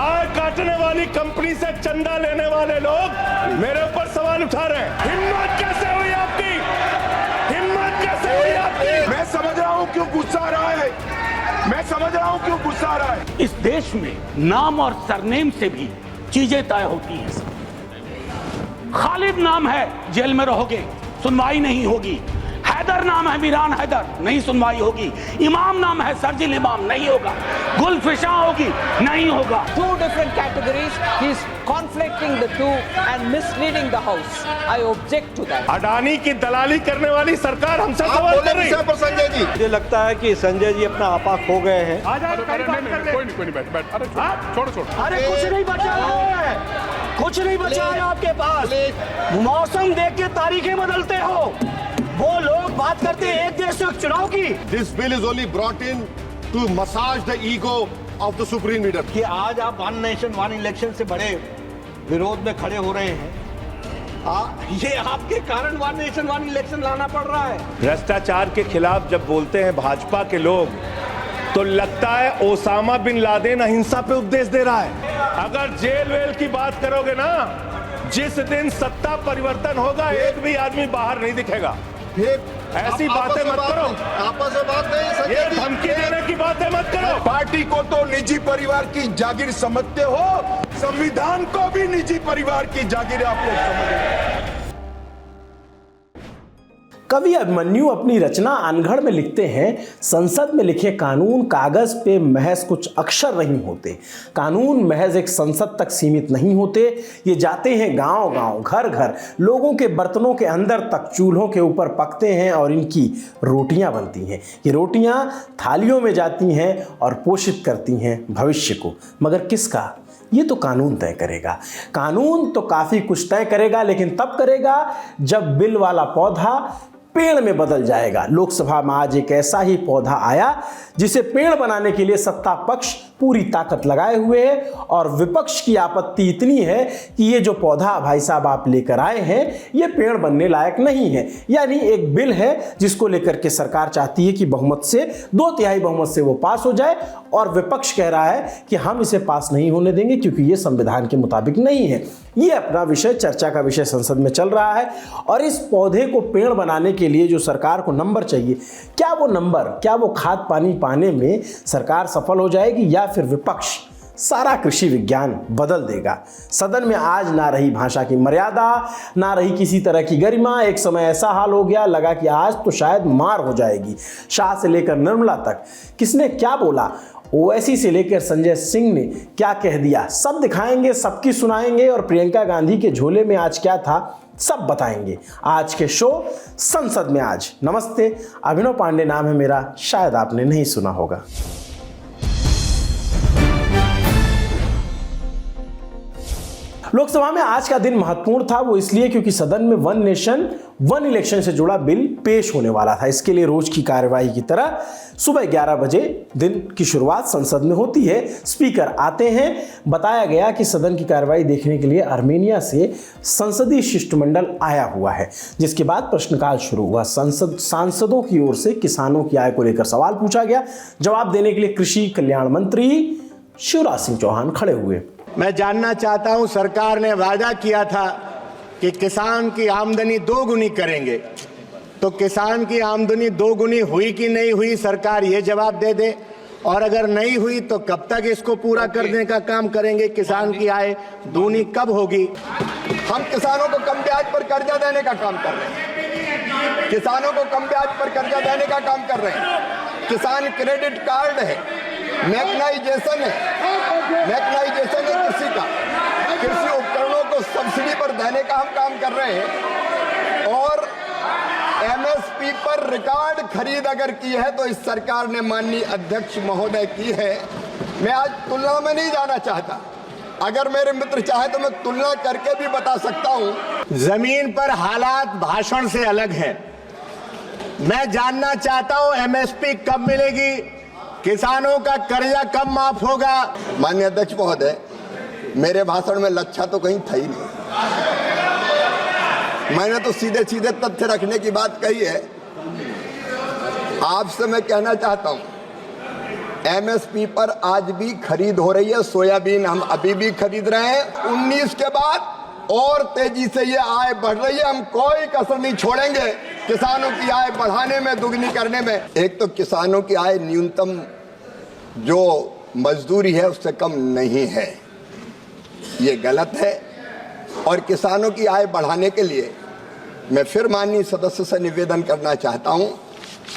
गाय काटने वाली कंपनी से चंदा लेने वाले लोग मेरे ऊपर सवाल उठा रहे हैं। हिम्मत कैसे हुई आपकी? हिम्मत कैसे हुई आपकी? मैं समझ रहा हूं क्यों गुस्सा आ रहा है, मैं समझ रहा हूं क्यों गुस्सा आ रहा है। इस देश में नाम और सरनेम से भी चीजें तय होती हैं। खालिद नाम है, जेल में रहोगे, सुनवाई नहीं होगी। हैदर नाम है, मीरान हैदर, नहीं सुनवाई होगी। इमाम नाम है, सर्जिल इमाम, नहीं होगा। गुलफिशा होगी, नहीं होगा। Two different categories. He is conflicting the two and misleading the House. I object to that. Adani की दलाली करने वाली सरकार हमसे सवाल कर रही है। संजय जी, मुझे लगता है कि संजय जी अपना आपा खो गए हैं। कोई नहीं बैठ अरे छोड़ो अरे कुछ नहीं बचा है, कुछ नहीं बचा है आपके पास। मौसम देख के तारीखें बदलते हो। वो लोग बात करते हैं एक देश एक चुनाव की। This bill is only brought in to massage the ego of the supreme leader. कि आज आप वन नेशन वन इलेक्शन से बड़े विरोध में खड़े हो रहे हैं। ये आपके कारण वन नेशन वन इलेक्शन लाना पड़ रहा है। भ्रष्टाचार के खिलाफ जब बोलते हैं भाजपा के लोग तो लगता है ओसामा बिन लादेन अहिंसा पे उपदेश दे रहा है। अगर जेल वेल की बात करोगे ना, जिस दिन सत्ता परिवर्तन होगा एक भी आदमी बाहर नहीं दिखेगा। ऐसी बातें मत करो, आपस में बात नहीं, ये धमकी देने की बातें मत करो। पार्टी को तो निजी परिवार की जागीर समझते हो, संविधान को भी निजी परिवार की जागीर आप लोग समझ रहे हो। कवि अभिमन्यु अपनी रचना अनघड़ में लिखते हैं, संसद में लिखे कानून कागज पे महज कुछ अक्षर नहीं होते। कानून महज एक संसद तक सीमित नहीं होते, ये जाते हैं गांव गांव, घर घर, लोगों के बर्तनों के अंदर तक, चूल्हों के ऊपर पकते हैं और इनकी रोटियां बनती हैं। ये रोटियां थालियों में जाती हैं और पोषित करती हैं भविष्य को। मगर किसका? ये तो कानून तय करेगा। कानून तो काफी कुछ तय करेगा, लेकिन तब करेगा जब बिल वाला पौधा पेड़ में बदल जाएगा। लोकसभा में आज एक ऐसा ही पौधा आया जिसे पेड़ बनाने के लिए सत्ता पक्ष पूरी ताकत लगाए हुए है और विपक्ष की आपत्ति इतनी है कि ये जो पौधा भाई साहब आप लेकर आए हैं ये पेड़ बनने लायक नहीं है। यानी एक बिल है जिसको लेकर के सरकार चाहती है कि बहुमत से, 2/3 बहुमत से वो पास हो जाए, और विपक्ष कह रहा है कि हम इसे पास नहीं होने देंगे क्योंकि ये संविधान के मुताबिक नहीं है। ये अपना विषय, चर्चा का विषय संसद में चल रहा है। और इस पौधे को पेड़ बनाने के लिए जो सरकार को नंबर चाहिए, क्या वो नंबर, क्या वो खाद पानी पाने में सरकार सफल हो जाएगी या फिर विपक्ष सारा कृषि विज्ञान बदल देगा? सदन में आज ना रही भाषा की मर्यादा, ना रही किसी तरह की गरिमा। एक समय ऐसा हाल हो गया, लगा कि आज तो शायद मार हो जाएगी। शाह से लेकर निर्मला तक किसने क्या बोला, ओवैसी से लेकर संजय सिंह ने क्या कह दिया, सब दिखाएंगे, सबकी सुनाएंगे। और प्रियंका गांधी के झोले में आज क्या था, सब बताएंगे आज के शो संसद में आज। नमस्ते, अभिनव पांडे नाम है मेरा, शायद आपने नहीं सुना होगा। लोकसभा में आज का दिन महत्वपूर्ण था, वो इसलिए क्योंकि सदन में वन नेशन वन इलेक्शन से जुड़ा बिल पेश होने वाला था। इसके लिए रोज की कार्यवाही की तरह सुबह 11 बजे दिन की शुरुआत संसद में होती है। स्पीकर आते हैं। बताया गया कि सदन की कार्यवाही देखने के लिए आर्मेनिया से संसदीय शिष्टमंडल आया हुआ है, जिसके बाद प्रश्नकाल शुरू हुआ। सांसदों की ओर से किसानों की आय को लेकर सवाल पूछा गया। जवाब देने के लिए कृषि कल्याण मंत्री शिवराज सिंह चौहान खड़े हुए। मैं जानना चाहता हूं, सरकार ने वादा किया था कि किसान की आमदनी 2 गुनी करेंगे, तो किसान की आमदनी 2 गुनी हुई कि नहीं हुई, सरकार ये जवाब दे दे। और अगर नहीं हुई तो कब तक इसको पूरा करने का काम करेंगे? किसान की आय दूनी कब होगी? हम किसानों को कम ब्याज पर कर्जा देने का काम कर रहे हैं, किसानों को कम ब्याज पर कर्जा देने का काम कर रहे हैं। किसान क्रेडिट कार्ड है, मैकेनाइजेशन है, मैकेनाइजेशन है कृषि का, कृषि उपकरणों को सब्सिडी पर देने का हम काम कर रहे हैं। और एमएसपी पर रिकॉर्ड खरीद अगर की है तो इस सरकार ने माननीय अध्यक्ष महोदय की है। मैं आज तुलना में नहीं जाना चाहता, अगर मेरे मित्र चाहे तो मैं तुलना करके भी बता सकता हूं। जमीन पर हालात भाषण से अलग है। मैं जानना चाहता हूं एमएसपी कब मिलेगी, किसानों का कर्जा कब माफ होगा? माननीय अध्यक्ष महोदय, मेरे भाषण में लच्छा तो कहीं था ही नहीं। मैंने तो सीधे सीधे तथ्य रखने की बात कही है। आपसे मैं कहना चाहता हूं एमएसपी पर आज भी खरीद हो रही है। सोयाबीन हम अभी भी खरीद रहे हैं। 19 के बाद और तेजी से ये आय बढ़ रही है। हम कोई कसर नहीं छोड़ेंगे किसानों की आय बढ़ाने में, दुगनी करने में। एक तो किसानों की आय न्यूनतम जो मजदूरी है उससे कम नहीं है, ये गलत है। और किसानों की आय बढ़ाने के लिए मैं फिर माननीय सदस्य से निवेदन करना चाहता हूं,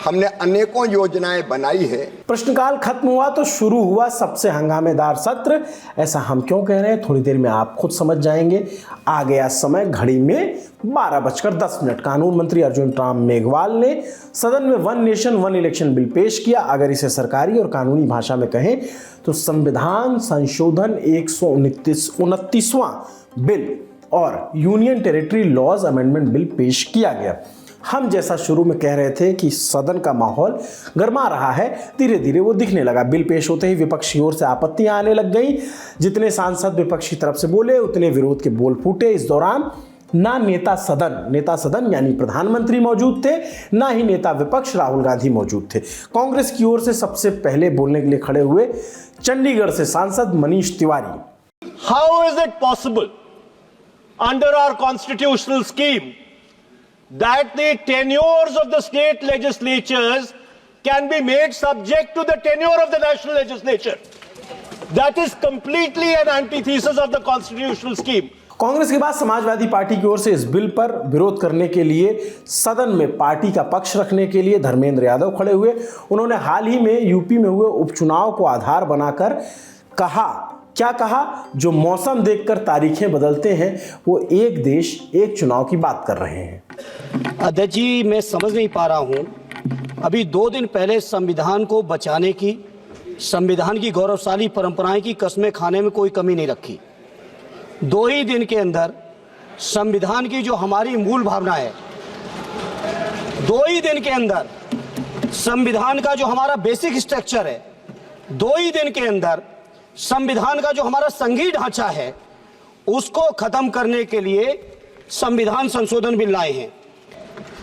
हमने अनेकों योजनाएं बनाई है। प्रश्नकाल खत्म हुआ तो शुरू हुआ सबसे हंगामेदार सत्र। ऐसा हम क्यों कह रहे हैं, थोड़ी देर में आप खुद समझ जाएंगे। आ गया समय घड़ी में 12:10। कानून मंत्री अर्जुन राम मेघवाल ने सदन में one nation one election bill पेश किया। अगर इसे सरकारी और कानूनी भाषा में कहें तो संविधान संशोधन 129वां बिल और union territory laws amendment bill पेश किया गया। हम जैसा शुरू में कह रहे थे कि सदन का माहौल गर्मा रहा है, धीरे धीरे वो दिखने लगा। बिल पेश होते ही विपक्ष की ओर से आपत्तियां आने लग गई। जितने सांसद विपक्ष की तरफ से बोले उतने विरोध के बोल फूटे। इस दौरान ना नेता सदन यानी प्रधानमंत्री मौजूद थे, ना ही नेता विपक्ष राहुल गांधी मौजूद थे। कांग्रेस की ओर से सबसे पहले बोलने के लिए खड़े हुए चंडीगढ़ से सांसद Manish Tiwari. How is it possible under our constitutional scheme that the tenures of the state legislatures can be made subject to the tenure of the national legislature? That is completely an antithesis of the constitutional scheme. Congress के बाद Samajwadi party की ओर से इस bill पर विरोध करने के लिए सदन में पार्टी का पक्ष रखने के लिए धर्मेंद्र यादव खड़े हुए। उन्होंने हाल ही में यूपी में हुए उपचुनाव को आधार बनाकर क्या कहा, जो मौसम देखकर तारीखें बदलते हैं वो एक देश एक चुनाव की बात कर रहे हैं। अध्यक्ष जी, मैं समझ नहीं पा रहा हूं। अभी 2 दिन पहले संविधान को बचाने की, संविधान की गौरवशाली परंपराएं की कस्में खाने में कोई कमी नहीं रखी। 2 ही दिन के अंदर संविधान की जो हमारी मूल भावना है, 2 ही दिन के अंदर संविधान का जो हमारा बेसिक स्ट्रक्चर है, 2 ही दिन के अंदर संविधान का जो हमारा संघीय ढांचा है उसको खत्म करने के लिए संविधान संशोधन बिल लाए हैं।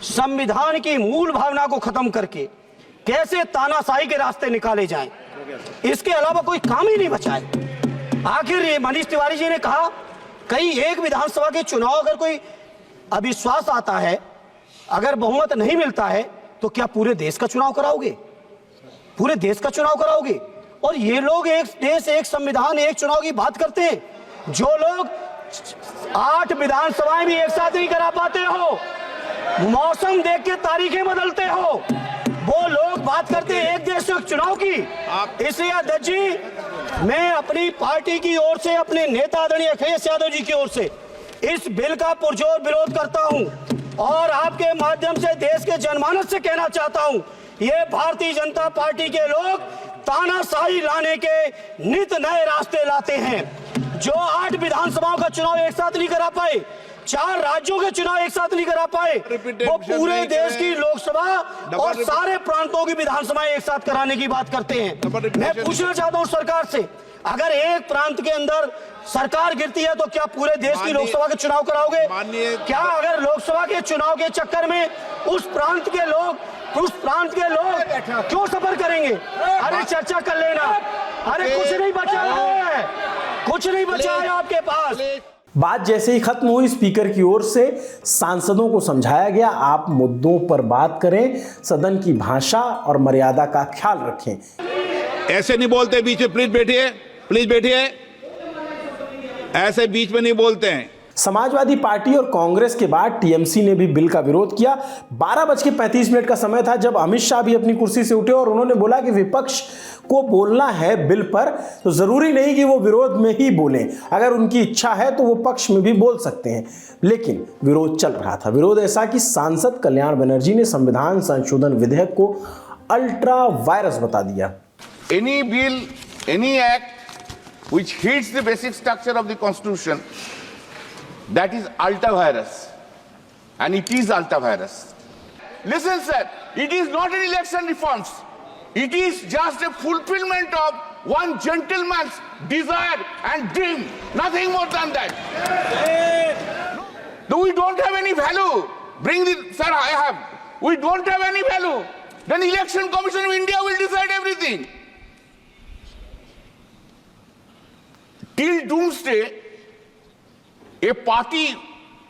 संविधान की मूल भावना को खत्म करके कैसे तानाशाही के रास्ते निकाले जाएं, इसके अलावा कोई काम ही नहीं बचा है। आखिर ये मनीष तिवारी जी ने कहा कहीं एक विधानसभा के चुनाव अगर कोई अविश्वास आता है, अगर बहुमत नहीं मिलता है तो क्या पूरे देश का चुनाव कराओगे? पूरे देश का चुनाव कराओगे? और ये लोग एक देश एक संविधान एक चुनाव की बात करते हैं। जो लोग 8 विधानसभाएं भी एक साथ नहीं करा पाते हो, मौसम देख के तारीखें बदलते हो, वो लोग बात करते हैं एक देश एक चुनाव की। इसलिए अध्यक्ष जी, मैं अपनी पार्टी की ओर से, अपने नेता आदरणीय अखिलेश यादव जी की ओर से इस बिल का पुरजोर विरोध करता हूं और आपके माध्यम से देश के जनमानस से कहना चाहता हूं, ये भारतीय जनता पार्टी के लोग तानाशाही लाने के नित नए रास्ते लाते हैं। जो 8 विधानसभाओं का चुनाव एक साथ नहीं करा पाए, 4 राज्यों के चुनाव एक साथ नहीं करा पाए, वो पूरे देश की लोकसभा और सारे प्रांतों की विधानसभाएं एक साथ कराने की बात करते हैं। मैं पूछना चाहता हूं सरकार से, अगर एक प्रांत के अंदर सरकार गिरती है तो क्या पूरे देश की लोकसभा के चुनाव कराओगे? क्या अगर लोकसभा के चुनाव के चक्कर में उस प्रांत के लोग क्यों सफर करेंगे? अरे चर्चा कर लेना। अरे कुछ नहीं बचा है, कुछ नहीं बचा है आपके पास। बात जैसे ही खत्म हुई, स्पीकर की ओर से सांसदों को समझाया गया, आप मुद्दों पर बात करें, सदन की भाषा और मर्यादा का ख्याल रखें। ऐसे नहीं बोलते बीच में, प्लीज बैठिए, ऐसे बीच में नहीं बोलते हैं। समाजवादी पार्टी और कांग्रेस के बाद टीएमसी ने भी बिल का विरोध किया। 12:35 का समय था जब अमित शाह भी अपनी कुर्सी से उठे और उन्होंने बोला कि विपक्ष को बोलना है बिल पर तो जरूरी नहीं कि वो विरोध में ही बोलें, अगर उनकी इच्छा है तो वो पक्ष में भी बोल सकते हैं। लेकिन विरोध चल रहा था। विरोध ऐसा कि सांसद कल्याण बनर्जी ने संविधान संशोधन विधेयक को अल्ट्रा वायरस बता दिया। Any bill, any act which hits the basic structure of the Constitution, that is ultra-virus, and it is ultra-virus. Listen, sir, it is not an election reforms. It is just a fulfillment of one gentleman's desire and dream, nothing more than that. No, we don't have any value. Bring the, sir, I have. We don't have any value. Then Election Commission of India will decide everything. till doomsday, a party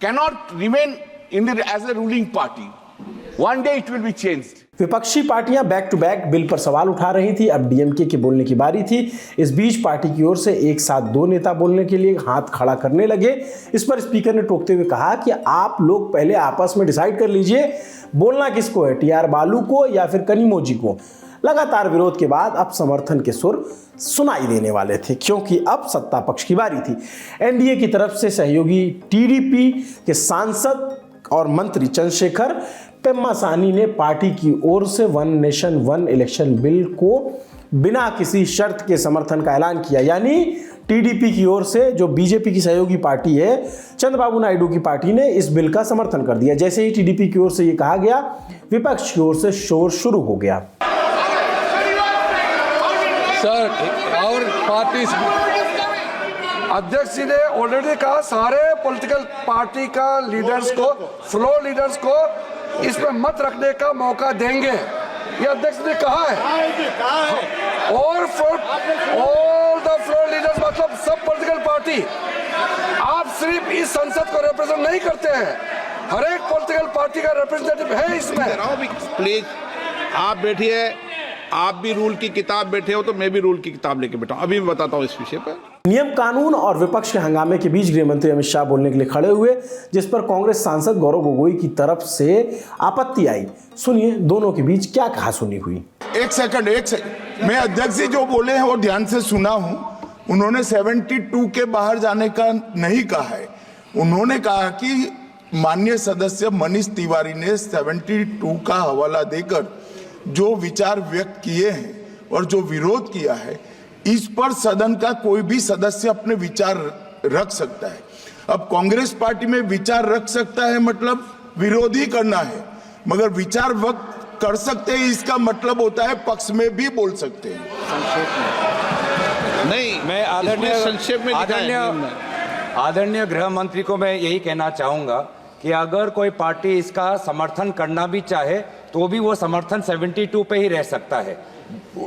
cannot remain as a ruling party. One day it will be changed. विपक्षी पार्टियां back to back bill पर सवाल उठा रही थी। अब DMK के बोलने की बारी थी। इस बीच पार्टी की ओर से एक साथ दो नेता बोलने के लिए हाथ खड़ा करने लगे। इस पर स्पीकर ने टोकते हुए कहा कि आप लोग पहले आपस में डिसाइड कर लीजिए बोलना किसको है, टीआर बालू को या फिर कनिमोझी को। लगातार विरोध के बाद अब समर्थन के सुर सुनाई देने वाले थे, क्योंकि अब सत्ता पक्ष की बारी थी। एनडीए की तरफ से सहयोगी टीडीपी के सांसद और मंत्री चंद्रशेखर पेम्मासानी ने पार्टी की ओर से one nation one election bill को बिना किसी शर्त के समर्थन का ऐलान किया। यानी टीडीपी की ओर से, जो बीजेपी की सहयोगी पार्टी है, चंद्रबाबू नायडू की पार्टी ने इस बिल का समर्थन कर दिया। जैसे ही टीडीपी की ओर से ये कहा गया, विपक्ष की ओर से शोर शुरू हो गया। सर, और पार्टी अध्यक्ष जी ने ऑलरेडी कहा सारे पॉलिटिकल पार्टी का लीडर्स को, फ्लोर लीडर्स को इसमें मत रखने का मौका देंगे, ये अध्यक्ष ने कहा है। और ऑल द फ्लोर लीडर्स मतलब सब पॉलिटिकल पार्टी, आप सिर्फ इस संसद को रिप्रेजेंट नहीं करते हैं, हर एक पॉलिटिकल पार्टी का रिप्रेजेंटेटिव है इसमें। प्लीज आप बैठिए, आप भी रूल की किताब बैठे हो तो मैं भी रूल की किताब लेके बैठा हूं। अभी मैं बताता हूं इस विषय पर। नियम कानून और विपक्ष के हंगामे के बीच गृह मंत्री अमित शाह बोलने के लिए खड़े हुए, जिस पर कांग्रेस सांसद गौरव गोगोई की तरफ से आपत्ति आई। सुनिए दोनों के बीच क्या कहासुनी हुई। एक सेकंड, मैं अध्यक्ष जी जो बोले हैं वो ध्यान से सुना हूं। उन्होंने 72 के बाहर जाने का नहीं कहा है। उन्होंने कहा कि माननीय सदस्य मनीष तिवारी ने 72 का हवाला देकर जो विचार व्यक्त किए हैं और जो विरोध किया है, इस पर सदन का कोई भी सदस्य अपने विचार रख सकता है। अब कांग्रेस पार्टी में विचार रख सकता है मतलब विरोध ही करना है, मगर विचार व्यक्त कर सकते हैं इसका मतलब होता है पक्ष में भी बोल सकते हैं। नहीं, मैं संक्षेप में आदरणीय गृह मंत्री को मैं यही कहना चाहूंगा कि अगर कोई पार्टी इसका समर्थन करना भी चाहे तो भी वो समर्थन 72 पे ही रह सकता है,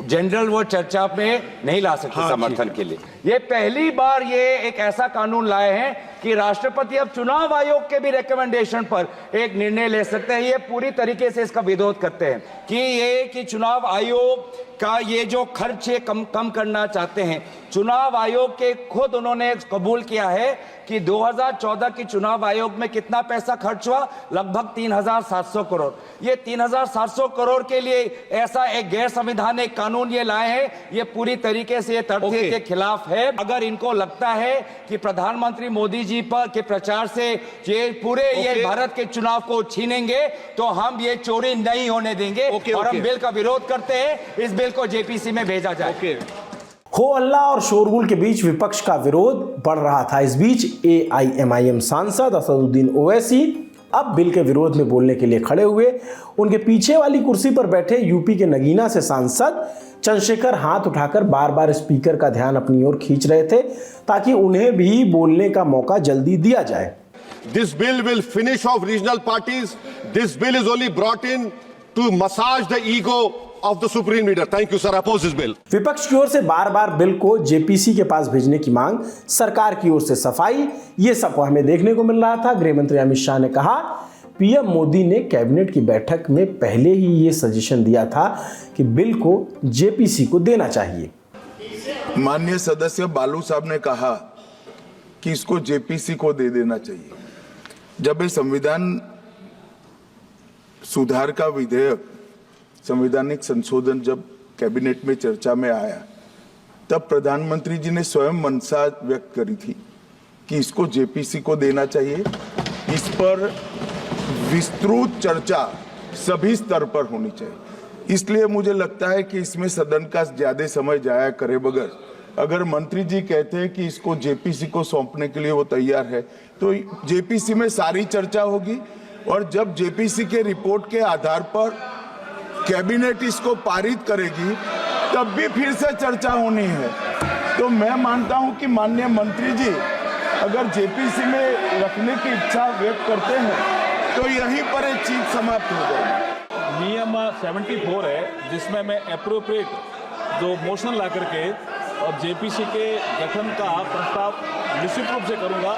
जनरल वो चर्चा में नहीं ला सकते समर्थन के लिए। ये पहली बार ये एक ऐसा कानून लाए हैं कि राष्ट्रपति अब चुनाव आयोग के भी रिकमेंडेशन पर एक निर्णय ले सकते हैं। ये पूरी तरीके से इसका विरोध करते हैं कि चुनाव आयोग का ये जो खर्च है कम करना चाहते हैं। चुनाव आयोग के खुद उन्होंने कबूल किया है कि 2014 की चुनाव आयोग में कितना पैसा खर्च हुआ, लगभग 3700 करोड़। ये 3700 करोड़ के लिए ऐसा एक गैर संवैधानिक कानून ये लाए हैं, ये पूरी तरीके से तथ्य के खिलाफ है। अगर इनको लगता है कि प्रधानमंत्री मोदी जी पर के प्रचार से ये पूरे ये भारत के चुनाव को छीनेंगे तो हम ये चोरी नहीं होने देंगे और हम बिल का विरोध करते हैं। इस बिल को जेपीसी में भेजा जाए। हो अल्लाह और शोरगुल के बीच विपक्ष का विरोध बढ़ रहा था। इस बीच एआईएमआईएम सांसद असदुद्दीन ओवैसी अब बिल के विरोध में बोलने के लिए खड़े हुए। उनके पीछे वाली कुर्सी पर बैठे यूपी के नगीना से सांसद चंद्रशेखर हाथ उठाकर बार बार स्पीकर का ध्यान अपनी ओर खींच रहे थे ताकि उन्हें भी बोलने का मौका जल्दी दिया जाए। This bill will finish off regional parties. This bill is only brought in to massage the ego of the supreme leader. Thank you, sir. I oppose this bill. विपक्ष की ओर से बार बार बिल को जेपीसी के पास भेजने की मांग, सरकार की ओर से सफाई, ये सब हमें देखने को मिल रहा था। गृह मंत्री अमित शाह ने कहा पीएम मोदी ने कैबिनेट की बैठक में पहले ही ये सजेशन दिया था कि बिल को जेपीसी को देना चाहिए। माननीय सदस्य बालू साहब ने कहा कि इसको जेपीसी को दे देना चाहिए। जब ये संविधान सुधार का विधेयक, संवैधानिक संशोधन जब कैबिनेट में चर्चा में आया, तब प्रधानमंत्री जी ने स्वयं मंशा व्यक्त करी थी कि इसको जेपीसी को देना चाहिए। इस पर विस्तृत चर्चा सभी स्तर पर होनी चाहिए। इसलिए मुझे लगता है कि इसमें सदन का ज्यादा समय जाया करे बगैर, अगर मंत्री जी कहते हैं कि इसको जेपीसी को सौंपने के लिए वो तैयार है, तो जेपीसी में सारी चर्चा होगी और जब जेपीसी के रिपोर्ट के आधार पर कैबिनेट इसको पारित करेगी तब भी फिर से चर्चा होनी है। तो मैं मानता हूं कि माननीय मंत्री जी अगर जेपीसी में रखने की इच्छा व्यक्त करते हैं तो यहीं पर एक चीज समाप्त हो जाएगी। नियम 74 है जिसमें मैं एप्रोप्रिएट जो मोशन ला करके और जेपीसी के गठन का प्रस्ताव निश्चित रूप से करूंगा।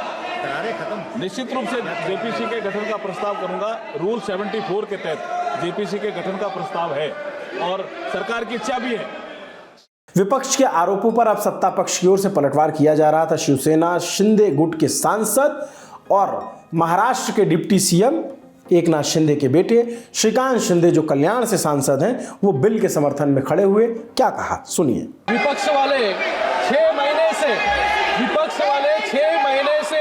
निश्चित रूप से जेपीसी के गठन का प्रस्ताव करूंगा। रूल 74 के तहत जेपीसी के गठन का प्रस्ताव है और सरकार की इच्छा भी है। विपक्ष के आरोपों पर अब सत्ता पक्ष की ओर से पलटवार किया जा रहा था। शिवसेना शिंदे गुट के सांसद और महाराष्ट्र के डिप्टी सीएम एकनाथ शिंदे के बेटे श्रीकांत शिंदे जो कल्याण से सांसद हैं, वो बिल के समर्थन में खड़े हुए। क्या कहा सुनिए। विपक्ष वाले 6 महीने से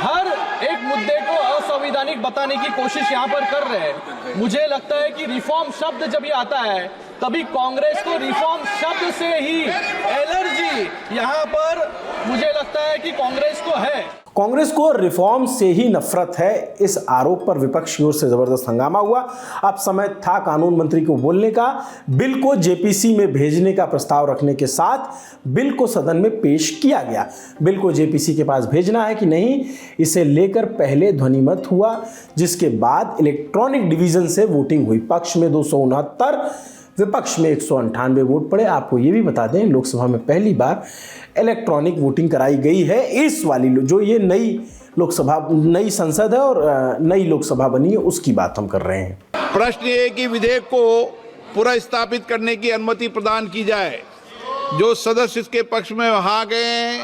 हर एक मुद्दे को असंवैधानिक बताने की कोशिश यहाँ पर कर रहे हैं। मुझे लगता है कि रिफॉर्म शब्द जब ये आता है तभी कांग्रेस को रिफॉर्म शब्द से ही एलर्जी यहाँ पर मुझे लगता है कि कांग्रेस को है। कांग्रेस को रिफॉर्म से ही नफरत है, इस आरोप पर विपक्ष की ओर से जबरदस्त हंगामा हुआ। अब समय था कानून मंत्री को बोलने का। बिल को जेपीसी में भेजने का प्रस्ताव रखने के साथ बिल को सदन में पेश किया गया। बिल को जेपीसी के पास भेजना है कि नहीं, इसे लेकर पहले ध्वनिमत हुआ, जिसके बाद इलेक्ट्रॉनिक डिवीजन से वोटिंग हुई। पक्ष में 269, विपक्ष में 198 वोट पड़े। आपको ये भी बता दें, लोकसभा में पहली बार इलेक्ट्रॉनिक वोटिंग कराई गई है। इस वाली जो ये नई संसद है और नई लोकसभा बनी है, उसकी बात हम कर रहे हैं। प्रश्न ये है कि विधेयक को पुनर्स्थापित करने की अनुमति प्रदान की जाए। जो सदस्य इसके पक्ष में हाँ गए,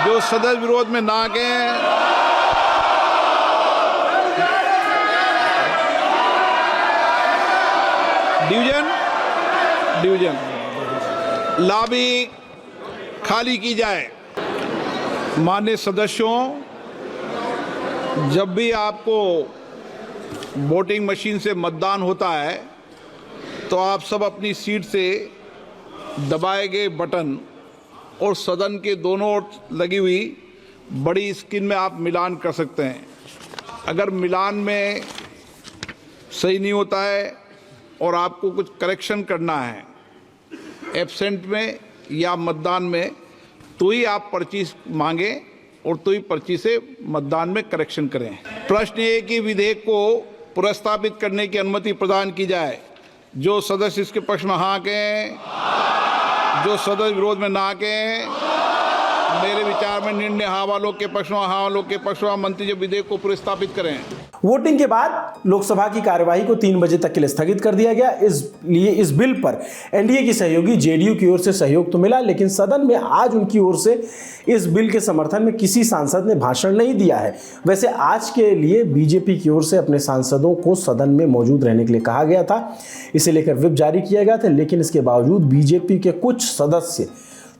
जो सदस्य विरोध में ना गए, डिवीजन लॉबी खाली की जाए। माननीय सदस्यों, जब भी आपको वोटिंग मशीन से मतदान होता है तो आप सब अपनी सीट से दबाए गए बटन और सदन के दोनों ओर लगी हुई बड़ी स्क्रीन में आप मिलान कर सकते हैं। अगर मिलान में सही नहीं होता है और आपको कुछ करेक्शन करना है एब्सेंट में या मतदान में, तो ही आप पर्ची मांगे और तो ही पर्ची से मतदान में करेक्शन करें। प्रश्न ये कि विधेयक को पुनर्स्थापित करने की अनुमति प्रदान की जाए। जो सदस्य इसके पक्ष में हाँ कहें, जो सदस्य विरोध में ना कहें। मेरे विचार में निर्णय हाँ वालों के पक्ष में, हाँ वालों के पक्ष में मंत्री जो विधेयक को पुनर्स्थापित करें। वोटिंग के बाद लोकसभा की कार्यवाही को 3 बजे तक के लिए स्थगित कर दिया गया। इसलिए इस बिल पर एनडीए की सहयोगी जेडीयू की ओर से सहयोग तो मिला, लेकिन सदन में आज उनकी ओर से इस बिल के समर्थन में किसी सांसद ने भाषण नहीं दिया है। वैसे आज के लिए बीजेपी की ओर से अपने सांसदों को सदन में मौजूद रहने के लिए कहा गया था। इसे लेकर व्हिप जारी किया गया था, लेकिन इसके बावजूद बीजेपी के कुछ सदस्य,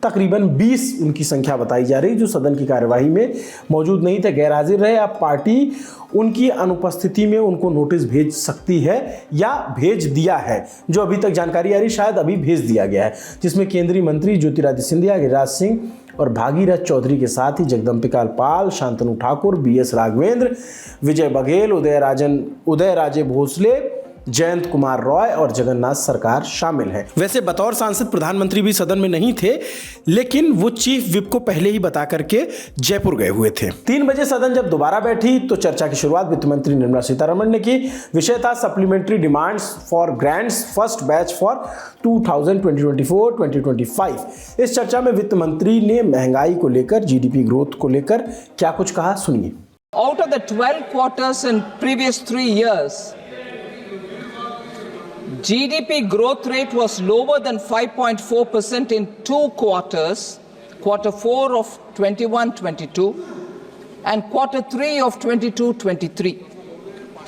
तकरीबन 20 उनकी संख्या बताई जा रही, जो सदन की कार्यवाही में मौजूद नहीं थे, गैर हाजिर रहे। अब पार्टी उनकी अनुपस्थिति में उनको नोटिस भेज सकती है या भेज दिया है। जो अभी तक जानकारी आ रही, शायद अभी भेज दिया गया है, जिसमें केंद्रीय मंत्री ज्योतिरादित्य सिंधिया, गिरिराज सिंह और भागीरथ चौधरी के साथ ही जगदम्बिका पाल, शांतनु ठाकुर, BS राघवेंद्र, विजय बघेल, उदयराजे भोसले, जयंत कुमार रॉय और जगन्नाथ सरकार शामिल हैं। वैसे बतौर सांसद प्रधानमंत्री भी सदन में नहीं थे, लेकिन वो चीफ विप को पहले ही बता करके जयपुर गए हुए थे। 3 बजे सदन जब दोबारा बैठी तो चर्चा की शुरुआत वित्त मंत्री निर्मला सीतारमण ने की। विषय था supplementary demands for grants first batch for 2024-2025। इस चर्चा में वित्त मंत्री ने महंगाई को लेकर, GDP ग्रोथ को लेकर क्या कुछ कहा, सुनिए। Out of the 12 quarters in previous 3 years, GDP growth rate was lower than 5.4% in 2 quarters, quarter 4 of 21-22 and quarter 3 of 22-23.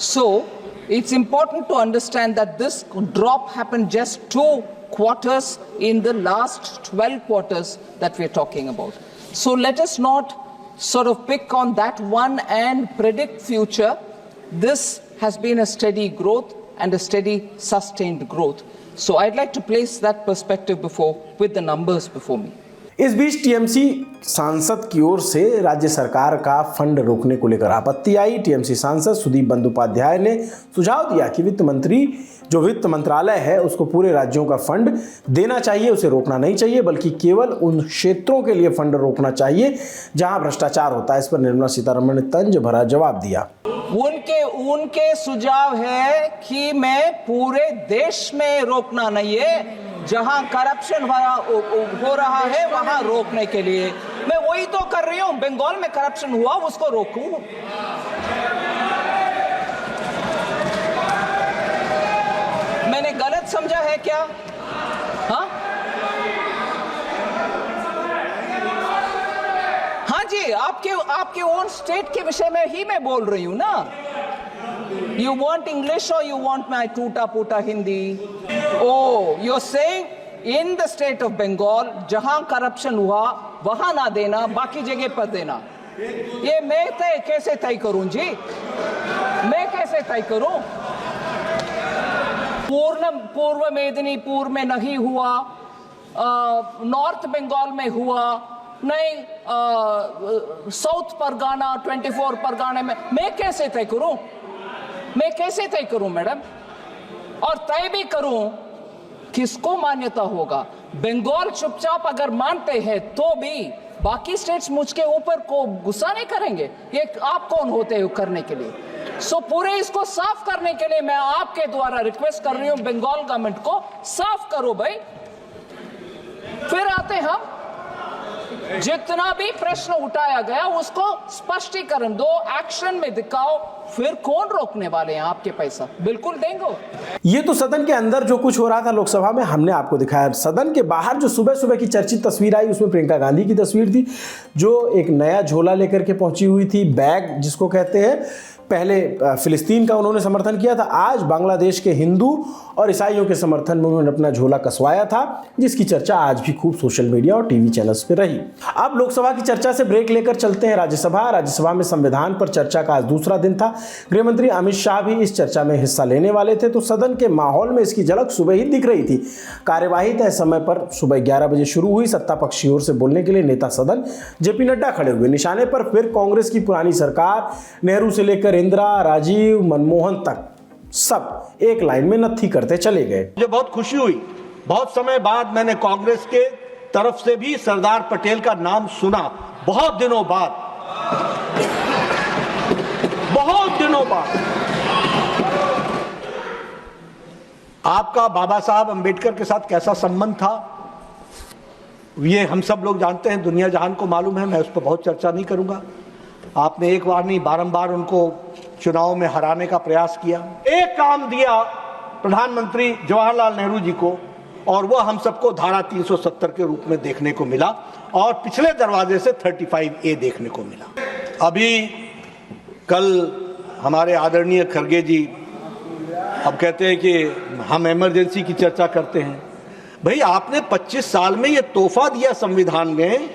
So it's important to understand that this drop happened just 2 quarters in the last 12 quarters that we're talking about. So let us not sort of pick on that one and predict future. This has been a steady growth and a steady sustained growth. So I'd like to place that perspective with the numbers before me. इस बीच TMC सांसद की ओर से राज्य सरकार का fund रोकने को लेकर आपत्ति आई। टीएमसी सांसद सुदीप बंदोपाध्याय ने सुझाव दिया कि वित्त मंत्रालय है, उसको पूरे राज्यों का फंड देना चाहिए, उसे रोकना नहीं चाहिए, बल्कि केवल उन क्षेत्रों के लिए फंड रोकना चाहिए जहां भ्रष्टाचार होता है। इस पर निर्मला सीतारमण ने तंज भरा जवाब दिया। उनके सुझाव है कि मैं पूरे देश में रोकना नहीं है, जहां करप्शन हो रहा है वहां रोकने के लिए। मैं वही तो कर रही हूं। बंगाल में करप्शन हुआ, उसको रोकूं। मैंने गलत समझा है क्या? हाँ हाँ जी, आपके ओन स्टेट के विषय में ही मैं बोल रही हूं ना। You want English or you want my टूटा-फूटा Hindi? Oh, you're saying in the state of Bengal, जहां करप्शन हुआ वहां ना देना, बाकी जगह पर देना। ये मैं कैसे तय करूं जी? मैं कैसे तय करूं? पूर्व मेदिनीपुर में नहीं हुआ, नॉर्थ बंगाल में हुआ नहीं, साउथ परगाना 24 परगाना में मैं कैसे तय करूं? मैं कैसे तय करूं मैडम? और तय भी करूं, किसको मान्यता होगा? बंगाल चुपचाप अगर मानते हैं तो भी बाकी स्टेट्स मुझके ऊपर को गुस्सा नहीं करेंगे। ये आप कौन होते हो करने के लिए? सो पूरे इसको साफ करने के लिए मैं आपके द्वारा रिक्वेस्ट कर रही हूं, बंगाल गवर्नमेंट को साफ करो भाई। फिर आते हम, जितना भी प्रश्न उठाया गया उसको स्पष्टीकरण दो, एक्शन में दिखाओ, फिर कौन रोकने वाले हैं? आपके पैसा बिल्कुल देंगे। ये तो सदन के अंदर जो कुछ हो रहा था लोकसभा में हमने आपको दिखाया। सदन के बाहर जो सुबह सुबह की चर्चित तस्वीर आई, उसमें प्रियंका गांधी की तस्वीर थी, जो एक नया झोला लेकर के पहुंची हुई थी, बैग जिसको कहते हैं। पहले फिलिस्तीन का उन्होंने समर्थन किया था, आज बांग्लादेश के हिंदू और ईसाइयों के समर्थन में उन्होंने अपना झोला कसवाया था, जिसकी चर्चा आज भी खूब सोशल मीडिया और टीवी चैनल्स पे रही। अब लोकसभा की चर्चा से ब्रेक लेकर चलते हैं राज्यसभा में संविधान पर चर्चा का आज दूसरा दिन था। गृहमंत्री अमित शाह भी इस चर्चा में हिस्सा लेने वाले थे, तो सदन के माहौल में इसकी झलक सुबह ही दिख रही थी। कार्यवाही तय समय पर सुबह 11 बजे शुरू हुई। सत्ता पक्ष की ओर से बोलने के लिए नेता सदन जेपी नड्डा खड़े हुए। निशाने पर फिर कांग्रेस की पुरानी सरकार, नेहरू से लेकर इंदिरा, राजीव, मनमोहन तक सब एक लाइन में नत्थी करते चले गए। मुझे बहुत खुशी हुई, बहुत समय बाद मैंने कांग्रेस के तरफ से भी सरदार पटेल का नाम सुना, बहुत दिनों बाद, बहुत दिनों बाद। आपका बाबा साहब अंबेडकर के साथ कैसा संबंध था ये हम सब लोग जानते हैं, दुनिया जहान को मालूम है, मैं उस पर बहुत चर्चा नहीं करूंगा। आपने एक बार नहीं बारंबार उनको चुनाव में हराने का प्रयास किया। एक काम दिया प्रधानमंत्री जवाहरलाल नेहरू जी को, और वह हम सबको धारा 370 के रूप में देखने को मिला, और पिछले दरवाजे से 35A देखने को मिला। अभी कल हमारे आदरणीय खरगे जी अब कहते हैं कि हम इमरजेंसी की चर्चा करते हैं। भाई आपने 25 साल में ये तोहफा दिया संविधान में,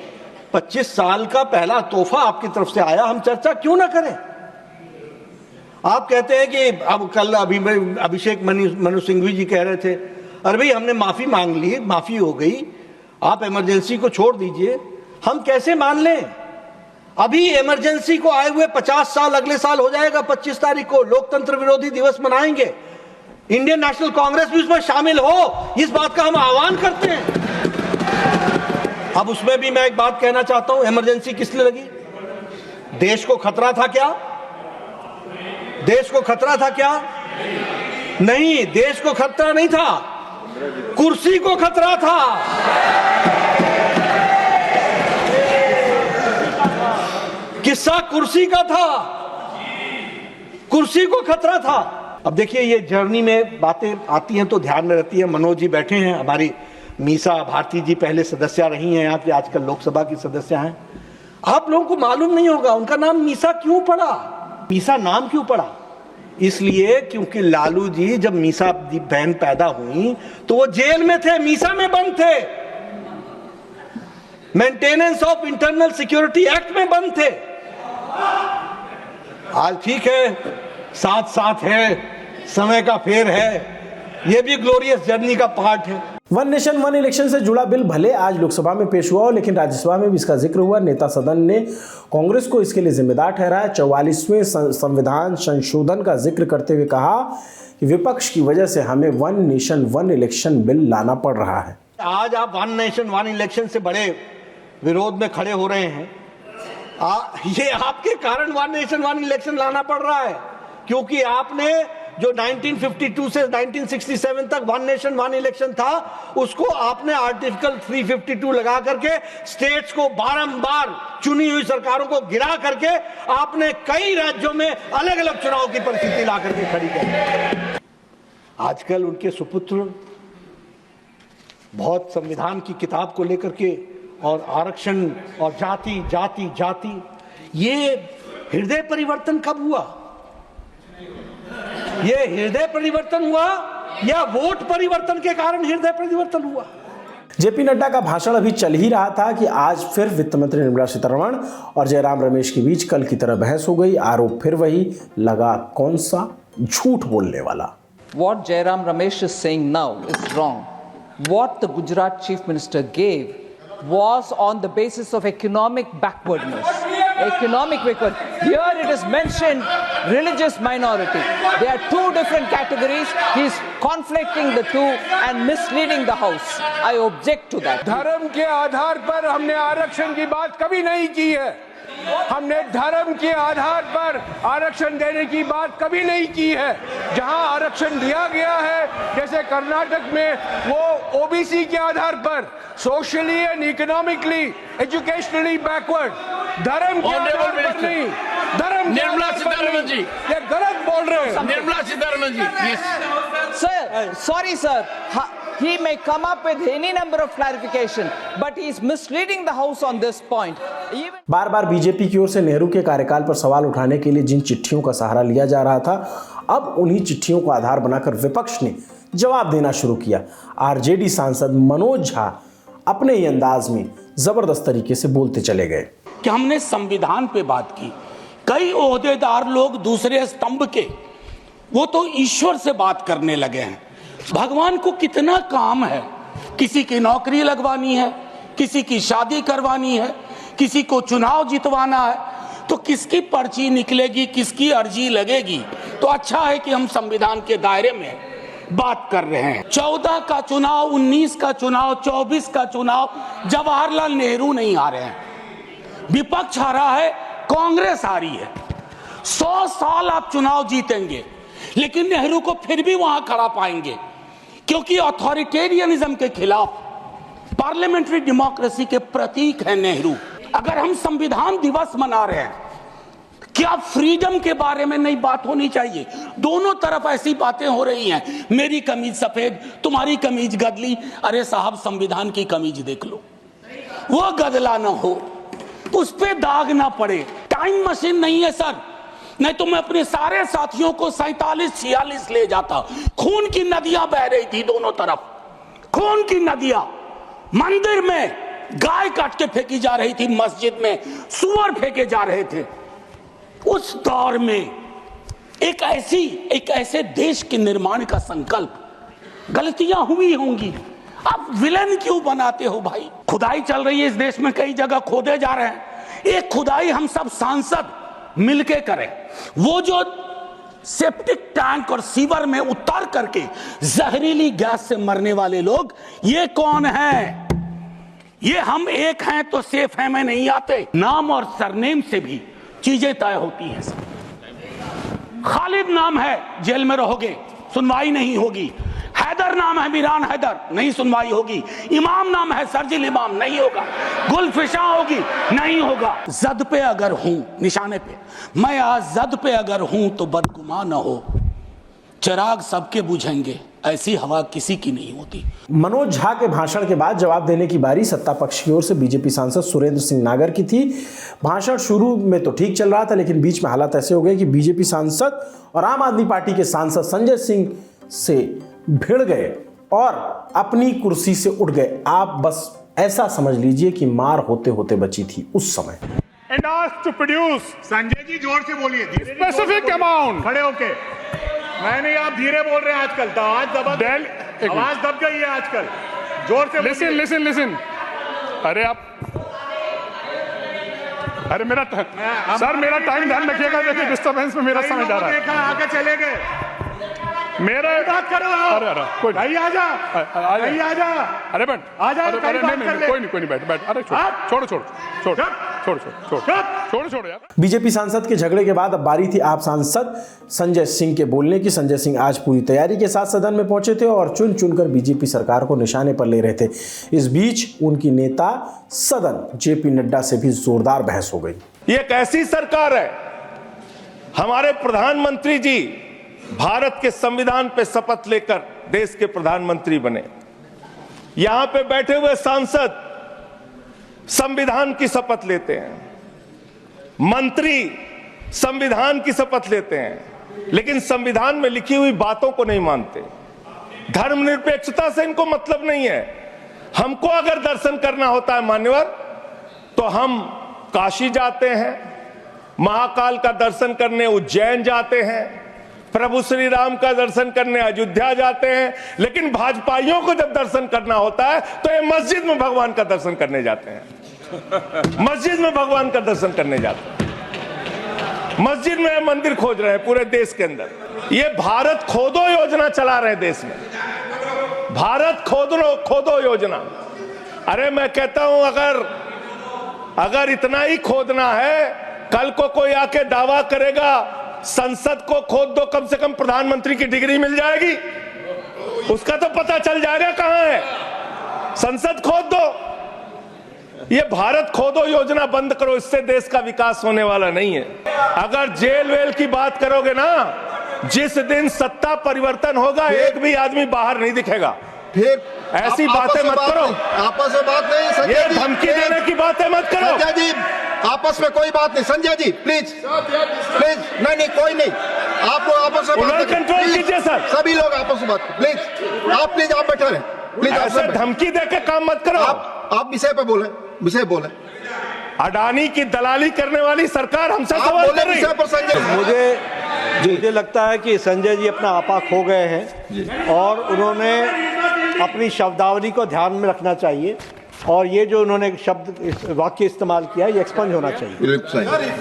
25 साल का पहला तोहफा आपकी तरफ से आया, हम चर्चा क्यों ना करें? आप कहते हैं कि अब कल अभिषेक मनु सिंघवी जी कह रहे थे, अरे भाई हमने माफी मांग ली, माफी हो गई, आप इमरजेंसी को छोड़ दीजिए। हम कैसे मान लें? अभी इमरजेंसी को आए हुए 50 साल अगले साल हो जाएगा। 25 तारीख को लोकतंत्र विरोधी दिवस मनाएंगे। इंडियन नेशनल कांग्रेस भी उसमें शामिल हो, इस बात का हम आह्वान करते हैं। अब उसमें भी मैं एक बात कहना चाहता हूं, इमरजेंसी किस लिए लगी? देश को खतरा था क्या? देश को खतरा था क्या? नहीं, देश को खतरा नहीं था, कुर्सी को खतरा था। किस्सा कुर्सी का था, कुर्सी को खतरा था। अब देखिए ये जर्नी में बातें आती हैं तो ध्यान में रहती है। मनोज जी बैठे हैं, हमारी मीसा भारती जी पहले सदस्य रही हैं यहाँ की, आजकल लोकसभा की सदस्य हैं। आप लोगों को मालूम नहीं होगा उनका नाम मीसा क्यों पड़ा। मीसा नाम क्यों पड़ा? इसलिए क्योंकि लालू जी जब मीसा बहन पैदा हुई तो वो जेल में थे, मीसा में बंद थे, maintenance of internal security act में बंद थे। आज ठीक है, साथ साथ है, समय का फेर है, ये भी ग्लोरियस जर्नी का पार्ट है। वन नेशन वन इलेक्शन से जुड़ा बिल भले आज लोकसभा में पेश हुआ हो, लेकिन राज्यसभा में भी इसका जिक्र हुआ। नेता सदन ने कांग्रेस को इसके लिए जिम्मेदार ठहराया। 44वें संविधान संशोधन का जिक्र करते हुए कहा कि विपक्ष की वजह से हमें one nation one election bill लाना पड़ रहा है। आज आप वन नेशन वन इलेक्शन से बड़े विरोध में खड़े हो रहे हैं। ये आपके कारण वन नेशन वन इलेक्शन लाना पड़ रहा है, क्योंकि आपने जो 1952 से 1967 तक वन नेशन वन इलेक्शन था, उसको आपने आर्टिकल 352 लगा करके स्टेट्स को बारंबार चुनी हुई सरकारों को गिरा करके आपने कई राज्यों में अलग अलग चुनाव की परिस्थिति ला करके खड़ी कर। आजकल उनके सुपुत्र बहुत संविधान की किताब को लेकर के और आरक्षण और जाति जाति जाति, ये हृदय परिवर्तन कब हुआ? ये हृदय परिवर्तन हुआ या वोट परिवर्तन के कारण हृदय परिवर्तन हुआ? जेपी नड्डा का भाषण अभी चल ही रहा था कि आज फिर वित्त मंत्री निर्मला सीतारमण और जयराम रमेश के बीच कल की तरह बहस हो गई। आरोप फिर वही लगा, कौन सा? झूठ बोलने वाला। What Jairam Ramesh is saying now is wrong. What the Gujarat Chief Minister gave was on the basis of economic backwardness. Economic backward. Here it is mentioned religious minority. They are two different categories. He is conflicting the two and misleading the House. I object to that. धर्म के आधार पर हमने आरक्षण की बात कभी नहीं की है। हमने धर्म के आधार पर आरक्षण देने की बात कभी नहीं की है। जहां आरक्षण दिया गया है, जैसे कर्नाटक में, वो ओबीसी के आधार पर, socially and economically, educationally backward, धर्म के आधार पर नहीं। धर्म निर्मला सीतारमण जी ये गलत बोल रहे हैं। Nirmala Sitharaman ji, Sir, sorry sir. He may come up with any number of clarification, but he is misleading the House on this point. Bar bar BJP की ओर से नेहरू के कार्यकाल पर सवाल उठाने के लिए जिन चिट्ठियों का सहारा लिया जा रहा था, अब उन्हीं चिट्ठियों को आधार बनाकर विपक्ष ने जवाब देना शुरू किया। आरजेडी सांसद मनोज झा अपने ही अंदाज में जबरदस्त तरीके से बोलते चले गए कि हमने संविधान पे बात की। कई ओहदेदार लोग दूसरे स्तंभ के, वो तो ईश्वर से बात करने लगे हैं। भगवान को कितना काम है, किसी की नौकरी लगवानी है, किसी की शादी करवानी है, किसी को चुनाव जितवाना है, तो किसकी पर्ची निकलेगी, किसकी अर्जी लगेगी। तो अच्छा है कि हम संविधान के दायरे में बात कर रहे हैं। 14 का चुनाव, 19 का चुनाव, 24 का चुनाव, जवाहरलाल नेहरू नहीं आ रहे हैं, विपक्ष आ रहा है, कांग्रेस आ रही है। 100 साल आप चुनाव जीतेंगे, लेकिन नेहरू को फिर भी वहां खड़ा पाएंगे, क्योंकि अथॉरिटेरियनिज्म के खिलाफ, पार्लियामेंट्री डेमोक्रेसी के प्रतीक है नेहरू। अगर हम संविधान दिवस मना रहे हैं, क्या फ्रीडम के बारे में नहीं बात होनी चाहिए? दोनों तरफ ऐसी बातें हो रही हैं, मेरी कमीज सफेद, तुम्हारी कमीज गदली। अरे साहब, संविधान की कमीज देख लो, वो गदला ना हो, उस पे दाग ना पड़े। टाइम मशीन नहीं है सर, नहीं तो मैं अपने सारे साथियों को 47-46 ले जाता। खून की नदियां बह रही थी दोनों तरफ, खून की नदियां। मंदिर में गाय काट के फेंकी जा रही थी, मस्जिद में सुअर फेंके जा रहे थे। उस दौर में एक ऐसे देश के निर्माण का संकल्प, गलतियां हुई होंगी, अब विलन क्यों बनाते हो भाई? खुदाई चल रही है इस देश में, कई जगह खोदे जा रहे हैं। एक खुदाई हम सब सांसद मिलके करें। वो जो सेप्टिक टैंक और सीवर में उतर करके जहरीली गैस से मरने वाले लोग, ये कौन है? ये हम एक हैं तो सेफ हैं में नहीं आते। नाम और सरनेम से भी चीजें तय होती हैं। खालिद नाम है, जेल में रहोगे, सुनवाई नहीं होगी। हैदर नाम है, मीरान हैदर, नहीं सुनवाई होगी। इमाम नाम है, सरजिल इमाम, नहीं होगा। गुलफिशा होगी, नहीं होगा। जद पे अगर हूं, निशाने पे, मैं आज जद पे अगर हूं तो बदगुमान न हो। चिराग सबके बुझेंगे, ऐसी हवा किसी की नहीं होती। मनोज झा के भाषण के बाद जवाब देने की बारी सत्ता पक्ष की ओर से बीजेपी सांसद सुरेंद्र सिंह नागर की थी। भाषण शुरू में तो ठीक चल रहा था, लेकिन बीच में हालात ऐसे हो गए कि बीजेपी सांसद और आम आदमी पार्टी के सांसद संजय सिंह से भिड़ गए और अपनी कुर्सी से उठ गए। आप बस ऐसा समझ लीजिए कि मार होते होते बची थी उस समय। And asked to produce, Sanjay ji जोर से बोलिए, स्पेसिफिक अमाउंट, खड़े होके। नहीं, आप धीरे बोल रहे हैं आजकल, आवाज दब गई है आजकल, जोर से। लिसन। अरे आप, अरे मेरा सर, मेरा टाइम ध्यान रखिएगा, देखिए डिस्टर्बेंस में मेरा समय जा रहा है। आगे चले गए, मेरा बात करो। अरे कोई नहीं, आजा। अरे बैठ, आजा, कोई नहीं, बैठ। अरे छोड़। छोड़ो यार। बीजेपी सांसद के झगड़े के बाद अब बारी थी आप सांसद संजय सिंह के बोलने की। संजय सिंह आज पूरी तैयारी के साथ सदन में पहुंचे थे और चुन चुनकर बीजेपी सरकार को निशाने पर ले रहे थे। इस बीच उनकी नेता सदन जेपी नड्डा से भी जोरदार बहस हो गई। ये एक ऐसी सरकार है, हमारे प्रधानमंत्री जी भारत के संविधान पे शपथ लेकर देश के प्रधानमंत्री बने। यहां पे बैठे हुए सांसद संविधान की शपथ लेते हैं, मंत्री संविधान की शपथ लेते हैं, लेकिन संविधान में लिखी हुई बातों को नहीं मानते। धर्मनिरपेक्षता से इनको मतलब नहीं है। हमको अगर दर्शन करना होता है मान्यवर, तो हम काशी जाते हैं, महाकाल का दर्शन करने उज्जैन जाते हैं, प्रभु श्री राम का दर्शन करने अयोध्या जाते हैं, लेकिन भाजपाइयों को जब दर्शन करना होता है तो ये मस्जिद में भगवान का दर्शन करने जाते हैं। मस्जिद में भगवान का दर्शन करने जाते हैं, मस्जिद में मंदिर खोज रहे हैं पूरे देश के अंदर। ये भारत खोदो योजना चला रहे हैं देश में, भारत खोदो योजना। अरे मैं कहता हूं अगर इतना ही खोदना है, कल को कोई आके दावा करेगा संसद को खोद दो, कम से कम प्रधानमंत्री की डिग्री मिल जाएगी, उसका तो पता चल जाएगा कहां है। संसद खोद दो, ये भारत खोदो योजना बंद करो, इससे देश का विकास होने वाला नहीं है। अगर जेल वेल की बात करोगे ना, जिस दिन सत्ता परिवर्तन होगा एक भी आदमी बाहर नहीं दिखेगा। फिर ऐसी बातें मत करो, आपस में बात नहीं। संजय ये जी, धमकी देने की बातें मत करो। संजय जी, आपस में कोई बात नहीं। संजय जी प्लीज नहीं कोई नहीं, आप लोग आपस में बात कंट्रोल कीजिए सर। सभी लोग आपस में बात प्लीज आप बैठे रहे प्लीज। ऐसे धमकी देके काम मत करो। आप विषय पे बोले। अडानी की दलाली करने वाली सरकार हमसे सवाल कर रही है। मुझे लगता है कि संजय जी अपना आपा खो गए हैं और उन्होंने अपनी शब्दावली को ध्यान में रखना चाहिए, और ये जो उन्होंने वाक्य इस्तेमाल किया ये एक्सपंज होना चाहिए।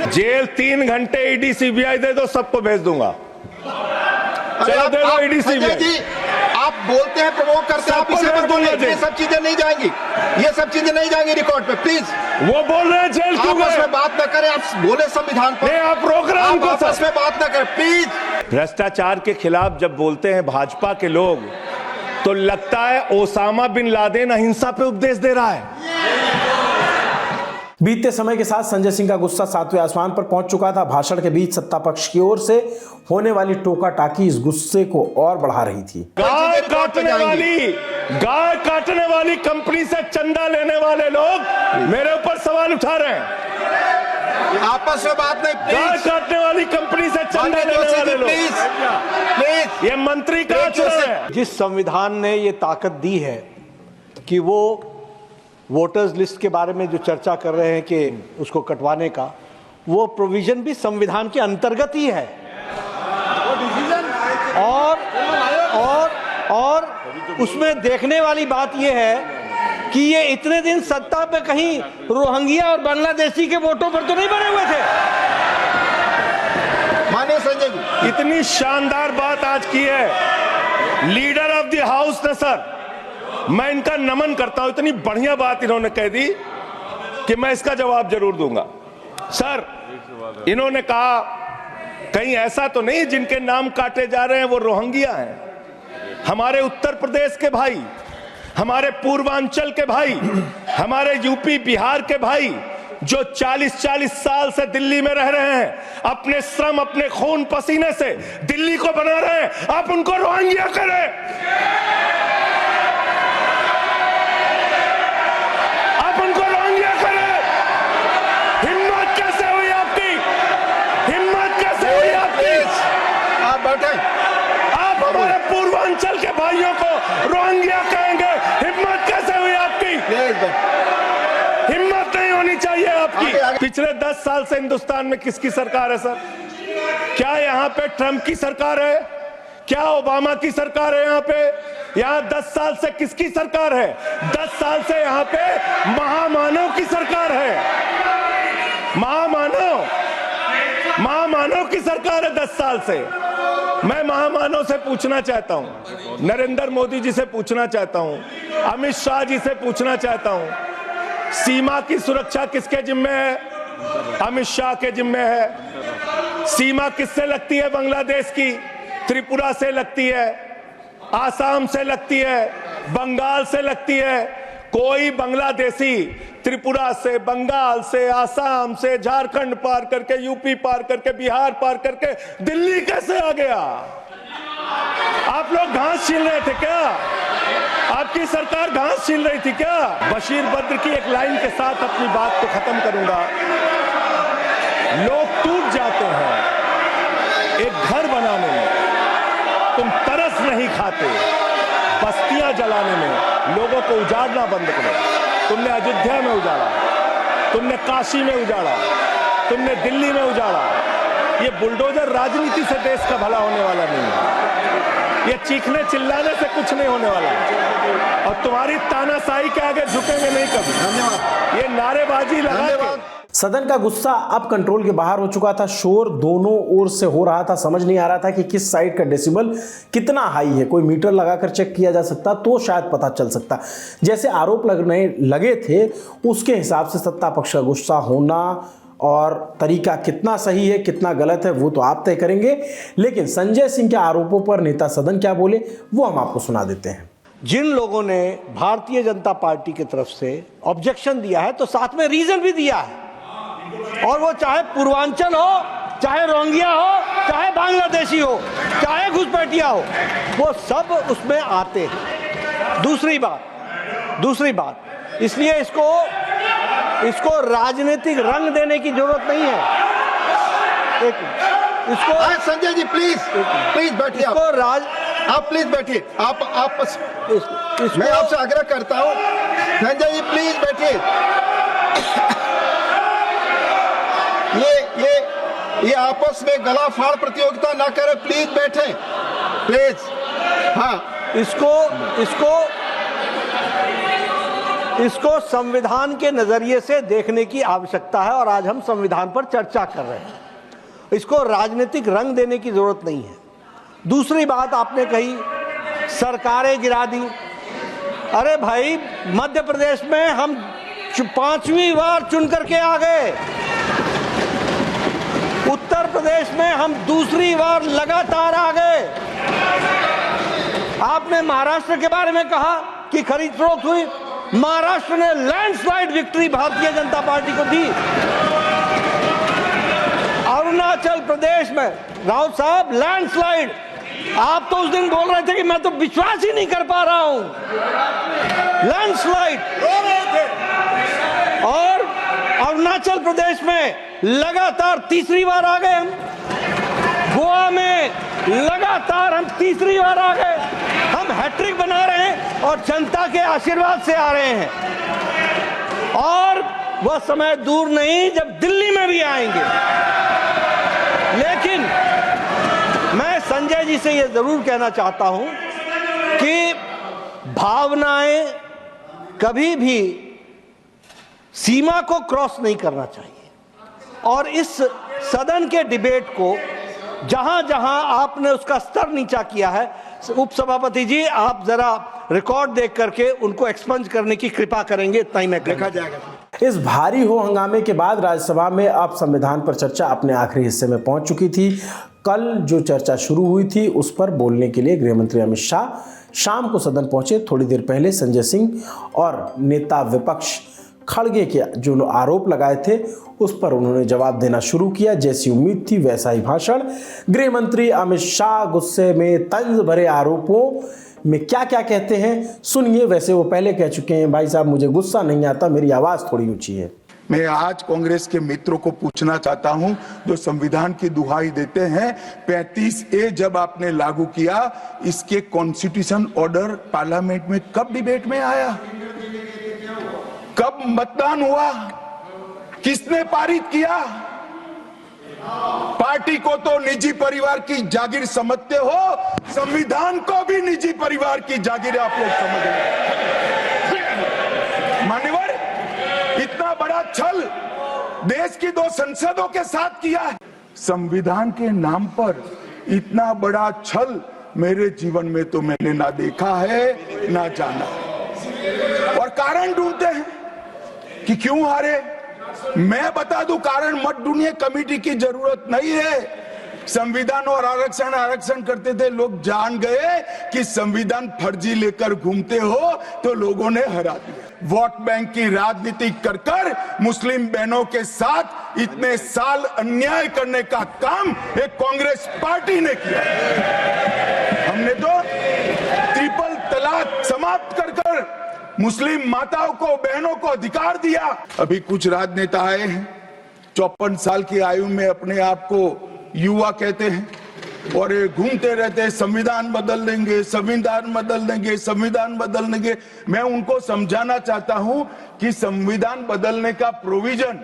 जेल 3 घंटे ईडी सीबीआई दे दो, सबको भेज दूंगा। चलो दे दो ईडी सीबीआई। आप बोलते हैं, प्रवोक करते हैं, आप इसे पर बोलिए। ये सब चीजें नहीं जाएंगी, ये सब चीजें नहीं जाएंगी रिकॉर्ड पे प्लीज। वो बोल रहे हैं जेल क्यों गए? आपस में बात न करें, आप बोले संविधान पर। आप रोक रहे हैं उनको, आपस में बात न करें प्लीज। भ्रष्टाचार के खिलाफ जब बोलते हैं भाजपा के लोग, तो लगता है ओसामा बिन लादेन अहिंसा पे उपदेश दे रहा है। बीतते समय के साथ संजय सिंह का गुस्सा सातवें आसमान पर पहुंच चुका था। भाषण के बीच सत्ता पक्ष की ओर से होने वाली टोका टाकी इस गुस्से को और बढ़ा रही थी। गाय काटने वाली कंपनी से चंदा लेने वाले लोग मेरे ऊपर सवाल उठा रहे हैं। आपस में बात नहीं। गाय काटने वाली कंपनी से चंदा लेने वाले लोग, प्लीज। ये मंत्री का चुनाव है। जिस संविधान ने ये ताकत दी है कि वो वोटर्स लिस्ट के बारे में जो चर्चा कर रहे हैं कि उसको कटवाने का, वो प्रोविजन भी संविधान के अंतर्गत ही है। और उसमें देखने वाली बात यह है कि ये इतने दिन सत्ता पे कहीं रोहिंग्या और बांग्लादेशी के वोटों पर तो नहीं बने हुए थे। माने संजय जी, इतनी शानदार बात आज की है लीडर ऑफ द हाउस ने सर, मैं इनका नमन करता हूं। इतनी बढ़िया बात इन्होंने कह दी कि मैं इसका जवाब जरूर दूंगा। सर, इन्होंने कहा कहीं ऐसा तो नहीं जिनके नाम काटे जा रहे हैं वो रोहिंग्या हैं। हमारे उत्तर प्रदेश के भाई, हमारे पूर्वांचल के भाई, हमारे यूपी बिहार के भाई जो 40-40 साल से दिल्ली में रह रहे हैं, अपने श्रम अपने खून पसीने से दिल्ली को बना रहे हैं, आप उनको रोहिंग्या करें। आप उनको रोहिंग्या करें। हिम्मत कैसे हुई आपकी? हिम्मत कैसे हुई आपकी? आप बैठे। आप हमारे पूर्वांचल के भाइयों को रोहिंग्या कहेंगे? हिम्मत कैसे हुई आपकी? हिम्मत नहीं होनी चाहिए आपकी। पिछले 10 साल से हिंदुस्तान में किसकी सरकार है सर? क्या यहाँ पे ट्रंप की सरकार है? क्या ओबामा की सरकार है? यहाँ पे 10 साल से किसकी सरकार है? 10 साल से यहाँ पे महामानव की सरकार है। महामानव की सरकार है 10 साल से। मैं महामानव से पूछना चाहता हूं, नरेंद्र मोदी जी से पूछना चाहता हूं, अमित शाह जी से पूछना चाहता हूं, सीमा की सुरक्षा किसके जिम्मे है? अमित शाह के जिम्मे है। सीमा किससे लगती है बांग्लादेश की? त्रिपुरा से लगती है, आसाम से लगती है, बंगाल से लगती है। कोई बांग्लादेशी त्रिपुरा से, बंगाल से, आसाम से, झारखंड पार करके, यूपी पार करके, बिहार पार करके दिल्ली कैसे आ गया? आप लोग घास छील रहे थे क्या? आपकी सरकार घास छील रही थी क्या? बशीर बद्र की एक लाइन के साथ अपनी बात को खत्म करूंगा। लोग टूट जाते हैं एक घर बनाने में, तुम तरस नहीं खाते बस्तियां जलाने में। लोगों को उजाड़ना बंद करो। तुमने अयोध्या में उजाड़ा, तुमने काशी में उजाड़ा, तुमने दिल्ली में उजाड़ा। ये बुलडोजर राजनीति से देश का भला होने वाला नहीं है। ये चीखने चिल्लाने से कुछ नहीं होने वाला है। और तुम्हारी तानाशाही के आगे झुकेंगे नहीं कभी। धन्यवाद। ये नारेबाजी लगा के सदन का गुस्सा अब कंट्रोल के बाहर हो चुका था। शोर दोनों ओर से हो रहा था, समझ नहीं आ रहा था कि किस साइड का डेसिबल कितना हाई है। कोई मीटर लगाकर चेक किया जा सकता तो शायद पता चल सकता। जैसे आरोप लगने लगे थे उसके हिसाब से सत्ता पक्ष का गुस्सा होना और तरीका कितना सही है कितना गलत है वो तो आप तय करेंगे। लेकिन संजय सिंह के आरोपों पर नेता सदन क्या बोले वो हम आपको सुना देते हैं। जिन लोगों ने भारतीय जनता पार्टी की तरफ से ऑब्जेक्शन दिया है तो साथ में रीजन भी दिया है, और वो चाहे पूर्वांचल हो, चाहे रोंगिया हो, चाहे बांग्लादेशी हो, चाहे घुसपैठिया हो, वो सब उसमें आते हैं। दूसरी बात इसलिए इसको राजनीतिक रंग देने की जरूरत नहीं है। इसको संजय जी प्लीज बैठिए। आप प्लीज बैठिए। मैं आपसे आग्रह करता हूं संजय जी प्लीज बैठिए। ये आपस में गला फाड़ प्रतियोगिता ना करें। प्लीज बैठे प्लीज। हाँ, इसको संविधान के नजरिए से देखने की आवश्यकता है और आज हम संविधान पर चर्चा कर रहे हैं। इसको राजनीतिक रंग देने की जरूरत नहीं है। दूसरी बात आपने कही सरकारें गिरा दी। अरे भाई, मध्य प्रदेश में हम 5वीं बार चुन करके आ गए। उत्तर प्रदेश में हम दूसरी बार लगातार आ गए। आपने महाराष्ट्र के बारे में कहा कि खरीद फरोख्त हुई। महाराष्ट्र ने landslide victory Bharatiya Janata party को दी। अरुणाचल प्रदेश में राउत साहब लैंडस्लाइड। आप तो उस दिन बोल रहे थे कि मैं तो विश्वास ही नहीं कर पा रहा हूं। लैंडस्लाइड। और अरुणाचल प्रदेश में लगातार तीसरी बार आ गए हम। गोवा में लगातार हम तीसरी बार आ गए। हम हैट्रिक बना रहे हैं और जनता के आशीर्वाद से आ रहे हैं। और वह समय दूर नहीं जब दिल्ली में भी आएंगे। लेकिन मैं संजय जी से यह जरूर कहना चाहता हूं कि भावनाएं कभी भी सीमा को क्रॉस नहीं करना चाहिए। और इस सदन के डिबेट को जहां जहां आपने उसका स्तर नीचा किया है, उपसभापति जी आप जरा रिकॉर्ड देख करके उनको एक्सपंज करने की कृपा करेंगे। इतना ही मैं देखा जाएगा। इस भारी हो हंगामे के बाद राज्यसभा में अब संविधान पर चर्चा अपने आखिरी हिस्से में पहुंच चुकी थी। कल जो चर्चा शुरू हुई थी उस पर बोलने के लिए गृह मंत्री अमित शाह शाम को सदन पहुंचे। थोड़ी देर पहले संजय सिंह और नेता विपक्ष खड़गे के जो आरोप लगाए थे उस पर उन्होंने जवाब देना शुरू किया। जैसी उम्मीद थी वैसा ही भाषण। गृह मंत्री अमित शाह गुस्से में तंज भरे आरोपों में क्या क्या कहते हैं सुनिए। वैसे वो पहले कह चुके हैं, भाई साहब मुझे गुस्सा नहीं आता, मेरी आवाज थोड़ी ऊंची है। मैं आज कांग्रेस के मित्रों को पूछना चाहता हूं जो संविधान की दुहाई देते हैं, 35A जब आपने लागू किया, इसके कॉन्स्टिट्यूशन ऑर्डर पार्लियामेंट में कब डिबेट में आया? कब मतदान हुआ? किसने पारित किया? पार्टी को तो निजी परिवार की जागीर समझते हो, संविधान को भी निजी परिवार की जागीर आप लोग समझ रहे। मान्यवर, इतना बड़ा छल देश की 2 संसदों के साथ किया है। संविधान के नाम पर इतना बड़ा छल मेरे जीवन में तो मैंने ना देखा है ना जाना। और कारण ढूंढते हैं कि क्यों हारे। मैं बता दूं कारण मत ढूंढिए, कमेटी की जरूरत नहीं है। संविधान और आरक्षण करते थे, लोग जान गए कि संविधान फर्जी लेकर घूमते हो तो लोगों ने हरा दिया। वोट बैंक की राजनीति कर मुस्लिम बहनों के साथ इतने साल अन्याय करने का काम एक कांग्रेस पार्टी ने किया। हमने तो ट्रिपल तलाक समाप्त कर मुस्लिम माताओं को, बहनों को अधिकार दिया। अभी कुछ राजनेता आए हैं, 54 साल की आयु में अपने आप को युवा कहते हैं और ये घूमते रहते हैं, संविधान बदल देंगे, संविधान बदल देंगे, संविधान बदल देंगे। मैं उनको समझाना चाहता हूं कि संविधान बदलने का प्रोविजन,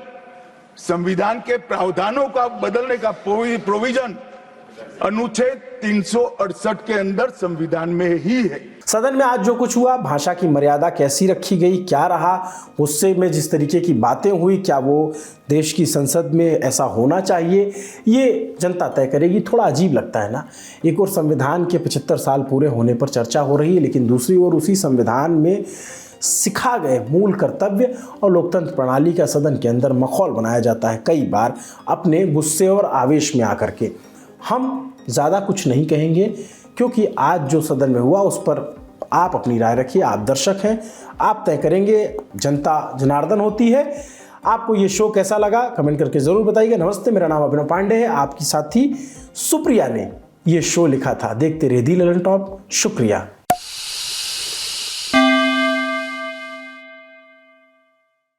संविधान के प्रावधानों का बदलने का प्रोविजन अनुच्छेद 368 के अंदर संविधान में ही है। सदन में आज जो कुछ हुआ, भाषा की मर्यादा कैसी रखी गई, क्या रहा, गुस्से में जिस तरीके की बातें हुई, क्या वो देश की संसद में ऐसा होना चाहिए, ये जनता तय करेगी। थोड़ा अजीब लगता है ना, एक और संविधान के 75 साल पूरे होने पर चर्चा हो रही है, लेकिन दूसरी ओर उसी संविधान में सिखा गए मूल कर्तव्य और लोकतंत्र प्रणाली का सदन के अंदर मखौल बनाया जाता है, कई बार अपने गुस्से और आवेश में आकर के। हम ज़्यादा कुछ नहीं कहेंगे क्योंकि आज जो सदन में हुआ उस पर आप अपनी राय रखिए। आप दर्शक हैं, आप तय करेंगे, जनता जनार्दन होती है। आपको ये शो कैसा लगा कमेंट करके ज़रूर बताइएगा। नमस्ते, मेरा नाम अभिनव पांडे है। आपकी साथी सुप्रिया ने ये शो लिखा था। देखते रहिए दी ललन टॉप। शुक्रिया।